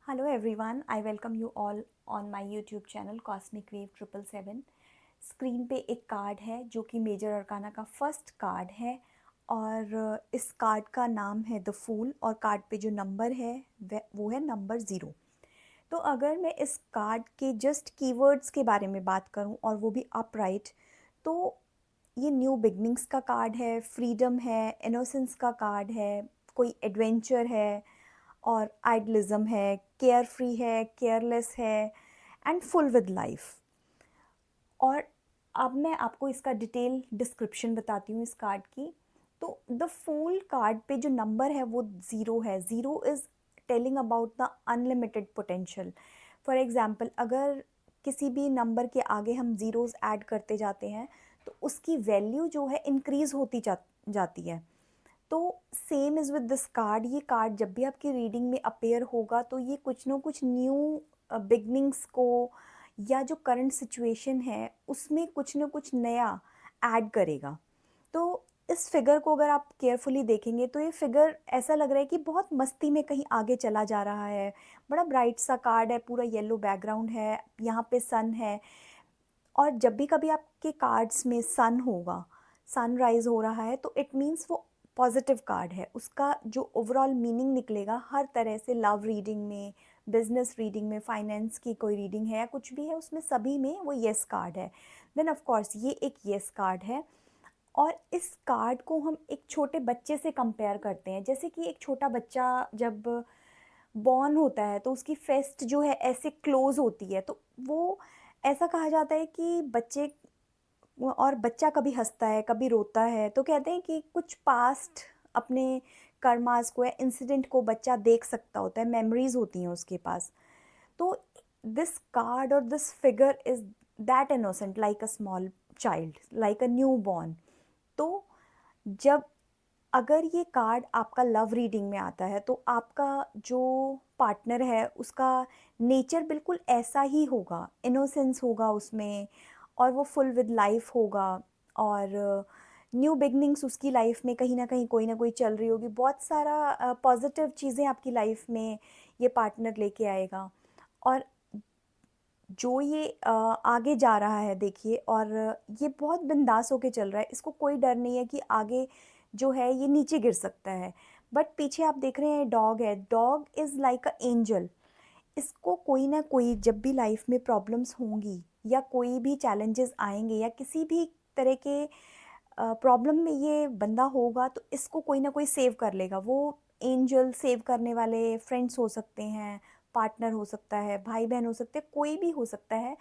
Hello everyone, I welcome you all on my YouTube channel Cosmic Wave 777। Screen पे एक card है जो कि मेजर अरकाना का फर्स्ट कार्ड है और इस कार्ड का नाम है द फूल और कार्ड पे जो नंबर है वो है नंबर 0। तो अगर मैं इस कार्ड के जस्ट कीवर्ड्स के बारे में बात करूं और वो भी अपराइट, तो ये न्यू बिगनिंग्स का कार्ड है, फ्रीडम है, इनोसेंस का कार्ड है, कोई एडवेंचर है और आइडलिज्म है, केयर फ्री है, केयरलेस है एंड फुल विद लाइफ। और अब मैं आपको इसका डिटेल डिस्क्रिप्शन बताती हूँ इस कार्ड की। तो द फूल कार्ड पे जो नंबर है वो 0 है। 0 is telling about the unlimited potential. For example, अगर किसी भी नंबर के आगे हम ज़ीरोज़ ऐड करते जाते हैं तो उसकी वैल्यू जो है इंक्रीज़ होती जाती है। तो same is with this card. ये कार्ड जब भी आपकी रीडिंग में अपीयर होगा तो ये कुछ ना कुछ न्यू बिगनिंग्स को या जो करंट सिचुएशन है उसमें कुछ ना कुछ नया ऐड करेगा। तो इस फिगर को अगर आप केयरफुली देखेंगे तो ये फिगर ऐसा लग रहा है कि बहुत मस्ती में कहीं आगे चला जा रहा है। बड़ा ब्राइट सा कार्ड है, पूरा येलो बैकग्राउंड है, यहाँ पे सन है। और जब भी कभी आपके कार्ड्स में सन होगा, सनराइज हो रहा है, तो इट मीन्स वो पॉजिटिव कार्ड है। उसका जो ओवरऑल मीनिंग निकलेगा हर तरह से, लव रीडिंग में, बिजनेस रीडिंग में, फाइनेंस की कोई रीडिंग है या कुछ भी है, उसमें सभी में वो येस कार्ड है। देन ऑफ कोर्स ये एक येस कार्ड है। और इस कार्ड को हम एक छोटे बच्चे से कंपेयर करते हैं। जैसे कि एक छोटा बच्चा जब बॉर्न होता है तो उसकी फेस्ट जो है ऐसे क्लोज होती है, तो वो ऐसा कहा जाता है कि बच्चे और बच्चा कभी हंसता है कभी रोता है, तो कहते हैं कि कुछ पास्ट अपने कर्मास को या इंसिडेंट को बच्चा देख सकता होता है, मेमोरीज होती हैं उसके पास। तो दिस कार्ड और this figure is that innocent, like a small child, like a new born. तो जब अगर ये कार्ड आपका लव रीडिंग में आता है तो आपका जो पार्टनर है उसका नेचर बिल्कुल ऐसा ही होगा, इनोसेंस होगा उसमें, और वो फुल विद लाइफ होगा। और न्यू बिगनिंग्स उसकी लाइफ में कहीं ना कोई चल रही होगी, बहुत सारा पॉजिटिव चीज़ें आपकी लाइफ में ये पार्टनर लेके आएगा। और जो ये आगे जा रहा है देखिए, और ये बहुत बिंदास होके चल रहा है, इसको कोई डर नहीं है कि आगे जो है ये नीचे गिर सकता है। बट पीछे आप देख रहे हैं डॉग है, dog is like a angel. इसको कोई ना कोई जब भी लाइफ में प्रॉब्लम्स होंगी या कोई भी चैलेंजेस आएंगे या किसी भी तरह के प्रॉब्लम में ये बंदा होगा, तो इसको कोई ना कोई सेव कर लेगा। वो एंजल सेव करने वाले फ्रेंड्स हो सकते हैं, पार्टनर हो सकता है, भाई बहन हो सकते हैं, कोई भी हो सकता है।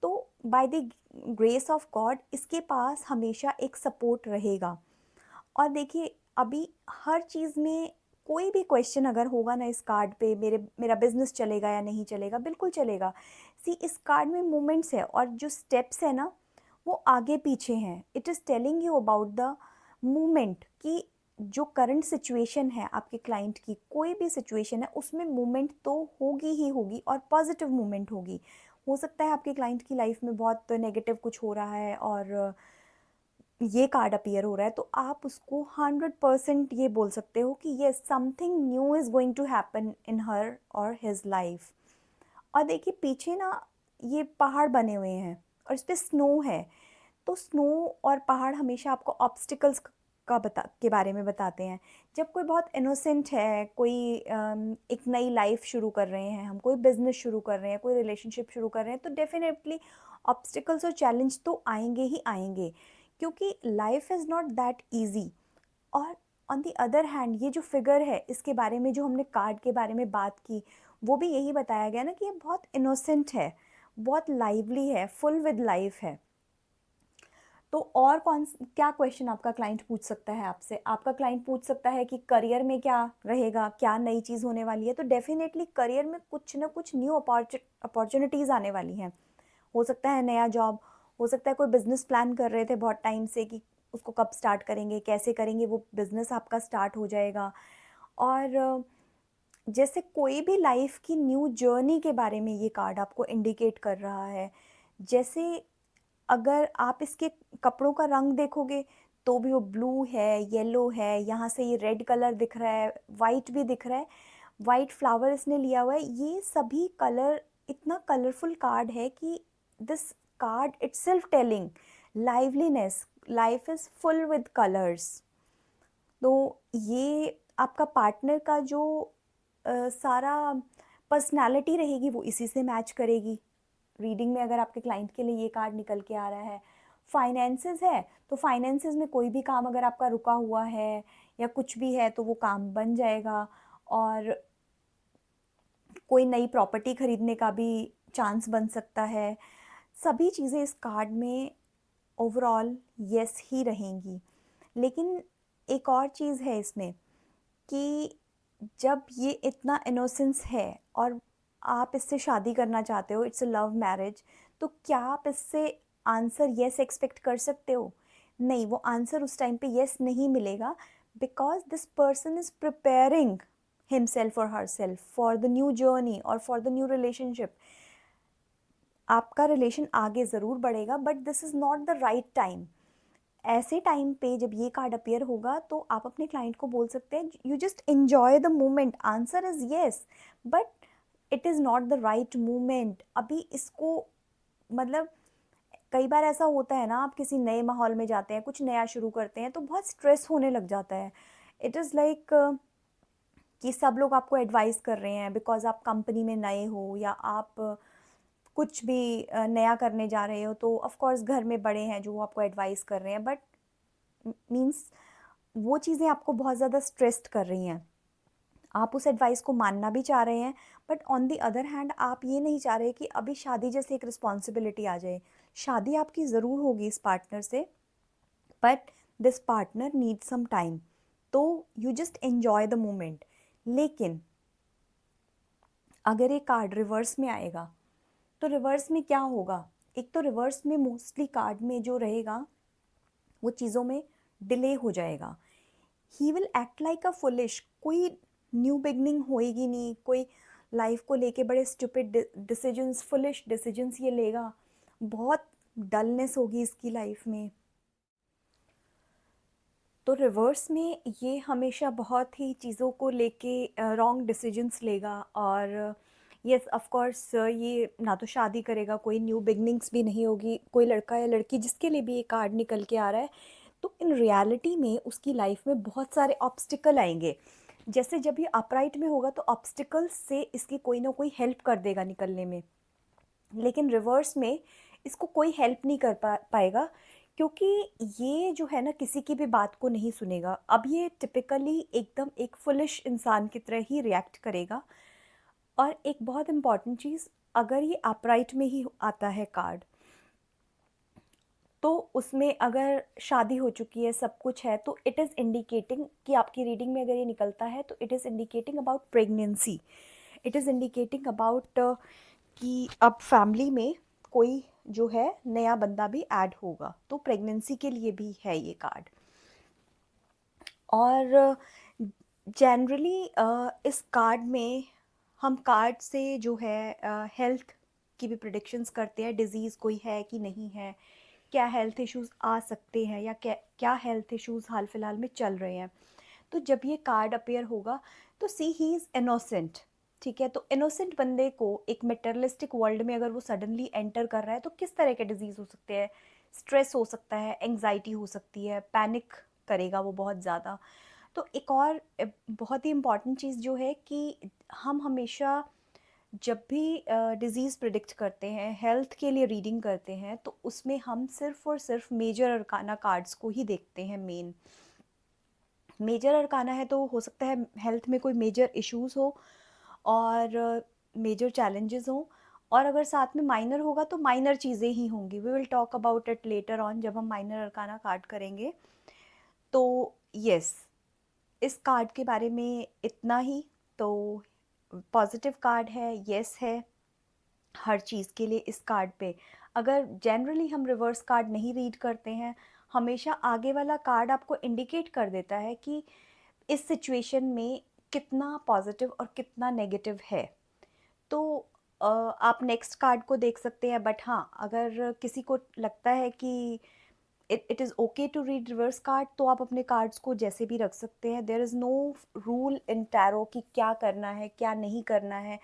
तो by the grace of God इसके पास हमेशा एक सपोर्ट रहेगा। और देखिए, अभी हर चीज़ में कोई भी क्वेश्चन अगर होगा ना इस कार्ड पे, मेरा बिजनेस चलेगा या नहीं चलेगा, बिल्कुल चलेगा। सी, इस कार्ड में मूवमेंट्स है और जो स्टेप्स है ना वो आगे पीछे हैं। It is telling you about the movement कि जो करंट सिचुएशन है आपके क्लाइंट की, कोई भी सिचुएशन है उसमें मूवमेंट तो होगी ही होगी, और पॉजिटिव मूवमेंट होगी। हो सकता है आपके क्लाइंट की लाइफ में बहुत नेगेटिव कुछ हो रहा है और ये कार्ड अपीयर हो रहा है, तो आप उसको 100% ये बोल सकते हो कि ये something new is going to happen in her और हिज लाइफ। और देखिए पीछे ना ये पहाड़ बने हुए हैं और इस पे स्नो है। तो स्नो और पहाड़ हमेशा आपको ऑब्स्टिकल्स का के बारे में बताते हैं। जब कोई बहुत इनोसेंट है, कोई एक नई लाइफ शुरू कर रहे हैं, हम कोई बिजनेस शुरू कर रहे हैं, कोई रिलेशनशिप शुरू कर रहे हैं, तो डेफिनेटली ऑब्स्टिकल्स और चैलेंज तो आएंगे ही आएंगे, क्योंकि life is not that easy. और ऑन द अदर हैंड ये जो फिगर है इसके बारे में, जो हमने कार्ड के बारे में बात की, वो भी यही बताया गया ना कि ये बहुत इनोसेंट है, बहुत लाइवली है, फुल विद लाइफ है। तो और क्या क्वेश्चन आपका क्लाइंट पूछ सकता है आपसे? आपका क्लाइंट पूछ सकता है कि करियर में क्या रहेगा, क्या नई चीज़ होने वाली है। तो डेफिनेटली करियर में कुछ ना कुछ न्यू अपॉर्चुनिटीज़ आने वाली हैं। हो सकता है नया जॉब, हो सकता है कोई बिजनेस प्लान कर रहे थे बहुत टाइम से कि उसको कब स्टार्ट करेंगे, कैसे करेंगे, वो बिजनेस आपका स्टार्ट हो जाएगा। और जैसे कोई भी लाइफ की न्यू जर्नी के बारे में ये कार्ड आपको इंडिकेट कर रहा है। जैसे अगर आप इसके कपड़ों का रंग देखोगे तो भी वो ब्लू है, येलो है, यहाँ से ये रेड कलर दिख रहा है, वाइट भी दिख रहा है। वाइट फ्लावर इसने लिया हुआ है। ये सभी कलर, इतना कलरफुल कार्ड है कि this card itself telling liveliness, life is full with colours. तो ये आपका पार्टनर का जो सारा पर्सनालिटी रहेगी वो इसी से मैच करेगी। रीडिंग में अगर आपके क्लाइंट के लिए ये कार्ड निकल के आ रहा है, फाइनेंसेस है तो फाइनेंसेस में कोई भी काम अगर आपका रुका हुआ है या कुछ भी है तो वो काम बन जाएगा, और कोई नई प्रॉपर्टी खरीदने का भी चांस बन सकता है। सभी चीज़ें इस कार्ड में ओवरऑल यस ही रहेंगी। लेकिन एक और चीज़ है इसमें कि जब ये इतना इनोसेंस है और आप इससे शादी करना चाहते हो, इट्स अ लव मैरिज, तो क्या आप इससे आंसर येस एक्सपेक्ट कर सकते हो? नहीं, वो आंसर उस टाइम पे येस नहीं मिलेगा, because this person is preparing himself और herself for the new journey और फॉर द न्यू रिलेशनशिप। आपका रिलेशन आगे ज़रूर बढ़ेगा, but this is not the right time. ऐसे टाइम पे जब ये कार्ड अपीयर होगा तो आप अपने क्लाइंट को बोल सकते हैं you just enjoy the moment, answer is yes, but it is not the right moment अभी इसको। मतलब कई बार ऐसा होता है ना, आप किसी नए माहौल में जाते हैं, कुछ नया शुरू करते हैं तो बहुत स्ट्रेस होने लग जाता है। इट इज़ लाइक कि सब लोग आपको एडवाइस कर रहे हैं बिकॉज आप कंपनी में नए हो या आप कुछ भी नया करने जा रहे हो, तो ऑफ कोर्स घर में बड़े हैं जो आपको एडवाइस कर रहे हैं, बट मीन्स वो चीज़ें आपको बहुत ज़्यादा स्ट्रेस्ड कर रही हैं। आप उस एडवाइस को मानना भी चाह रहे हैं, but on the other hand आप ये नहीं चाह रहे कि अभी शादी जैसे एक रिस्पॉन्सिबिलिटी आ जाए। शादी आपकी ज़रूर होगी इस पार्टनर से, but this partner need some time, तो you just enjoy the moment. लेकिन अगर ये कार्ड रिवर्स में आएगा तो रिवर्स में क्या होगा? एक तो रिवर्स में मोस्टली कार्ड में जो रहेगा वो चीज़ों में डिले हो जाएगा। He will act like a foolish, कोई न्यू बिगनिंग होएगी नहीं, कोई लाइफ को लेके बड़े स्टूपिड डिसीजंस, फुलिश डिसीजंस ये लेगा, बहुत डलनेस होगी इसकी लाइफ में। तो रिवर्स में ये हमेशा बहुत ही चीज़ों को लेके रॉन्ग डिसीजंस लेगा, और यस ऑफ कोर्स ये ना तो शादी करेगा, कोई न्यू बिगनिंग्स भी नहीं होगी, कोई लड़का या लड़की जिसके लिए भी ये कार्ड निकल के आ रहा है, तो इन रियलिटी में उसकी लाइफ में बहुत सारे ऑब्स्टिकल आएंगे। जैसे जब ये अपराइट में होगा तो ऑब्स्टिकल्स से इसकी कोई ना कोई हेल्प कर देगा निकलने में, लेकिन रिवर्स में इसको कोई हेल्प नहीं कर पाएगा, क्योंकि ये जो है ना किसी की भी बात को नहीं सुनेगा। अब ये टिपिकली एकदम एक फुलिश इंसान की तरह ही रिएक्ट करेगा। और एक बहुत इम्पॉर्टेंट चीज़, अगर ये अपराइट में ही आता है कार्ड, तो उसमें अगर शादी हो चुकी है, सब कुछ है, तो इट इज़ इंडिकेटिंग कि आपकी रीडिंग में अगर ये निकलता है तो it is indicating about pregnancy. It is indicating about कि अब फैमिली में कोई जो है नया बंदा भी ऐड होगा, तो प्रेगनेंसी के लिए भी है ये कार्ड। और जनरली इस कार्ड में हम कार्ड से जो है हेल्थ की भी प्रिडिक्शंस करते हैं, डिज़ीज़ कोई है कि नहीं है, क्या हेल्थ इश्यूज़ आ सकते हैं या क्या क्या हेल्थ इश्यूज़ हाल फिलहाल में चल रहे हैं। तो जब ये कार्ड अपीयर होगा तो सी ही इज़ इनोसेंट, ठीक है। तो इनोसेंट बंदे को एक मेटेरियलिस्टिक वर्ल्ड में अगर वो सडनली एंटर कर रहा है तो किस तरह के डिजीज़ हो सकते हैं? स्ट्रेस हो सकता है, एंग्जाइटी हो सकती है, पैनिक करेगा वो बहुत ज़्यादा। तो एक और बहुत ही इम्पॉर्टेंट चीज़ जो है कि हम हमेशा जब भी डिज़ीज़ प्रिडिक्ट करते हैं, हेल्थ के लिए रीडिंग करते हैं, तो उसमें हम सिर्फ़ और सिर्फ मेजर अरकाना कार्ड्स को ही देखते हैं। मेजर अरकाना है तो हो सकता है हेल्थ में कोई मेजर इश्यूज़ हो और मेजर चैलेंजेस हों, और अगर साथ में माइनर होगा तो माइनर चीज़ें ही होंगी। We will talk about it later on जब हम माइनर अरकाना कार्ड करेंगे। तो यस, इस कार्ड के बारे में इतना ही। तो पॉजिटिव कार्ड है, यस है हर चीज़ के लिए इस कार्ड पे। अगर जनरली हम रिवर्स कार्ड नहीं रीड करते हैं, हमेशा आगे वाला कार्ड आपको इंडिकेट कर देता है कि इस सिचुएशन में कितना पॉजिटिव और कितना नेगेटिव है। तो आप नेक्स्ट कार्ड को देख सकते हैं, बट हाँ, अगर किसी को लगता है कि it is okay to read reverse card, तो आप अपने कार्ड्स को जैसे भी रख सकते हैं. There is no rule in tarot कि क्या करना है क्या नहीं करना है.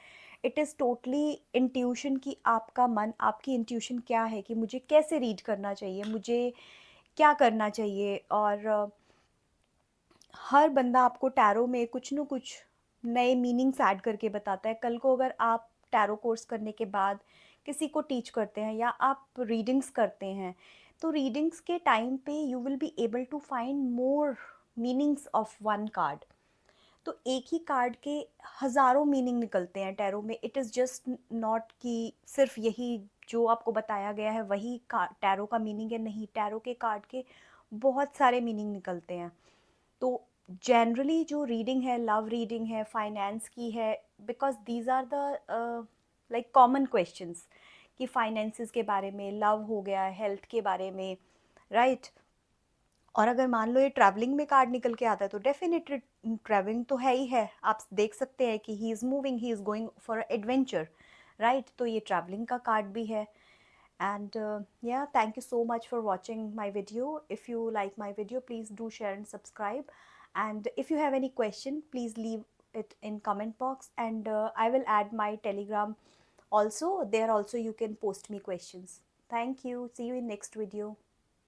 इट इज़ टोटली इंट्यूशन कि आपका मन, आपकी इंट्यूशन क्या है कि मुझे कैसे रीड करना चाहिए, मुझे क्या करना चाहिए. और हर बंदा आपको टैरो में कुछ न कुछ नए मीनिंग्स ऐड करके बताता है. कल को अगर आप टैरो कोर्स करने के बाद किसी को टीच करते हैं या आप रीडिंग्स करते हैं, तो रीडिंग्स के टाइम पे you will be able to find more meanings of one card. तो एक ही कार्ड के हज़ारों मीनिंग निकलते हैं टैरो में. इट इज़ जस्ट नॉट कि सिर्फ यही जो आपको बताया गया है वही टैरो का मीनिंग है. नहीं, टैरो के कार्ड के बहुत सारे मीनिंग निकलते हैं. तो जनरली जो रीडिंग है, लव रीडिंग है, फाइनेंस की है, because these are the like common questions कि फाइनेंसिस के बारे में, लव हो गया, हेल्थ के बारे में, राइट. और अगर मान लो ये ट्रैवलिंग में कार्ड निकल के आता है तो डेफिनेटली ट्रैवलिंग तो है ही है. आप देख सकते हैं कि he is moving, he is going for adventure, right. तो ये ट्रैवलिंग का कार्ड भी है. And yeah, thank you so much for watching my video. If you like my video, please do share and subscribe. And if you have any question, please leave it in comment box, and I will add my Telegram also. There also you can post me questions. Thank you. See you in next video.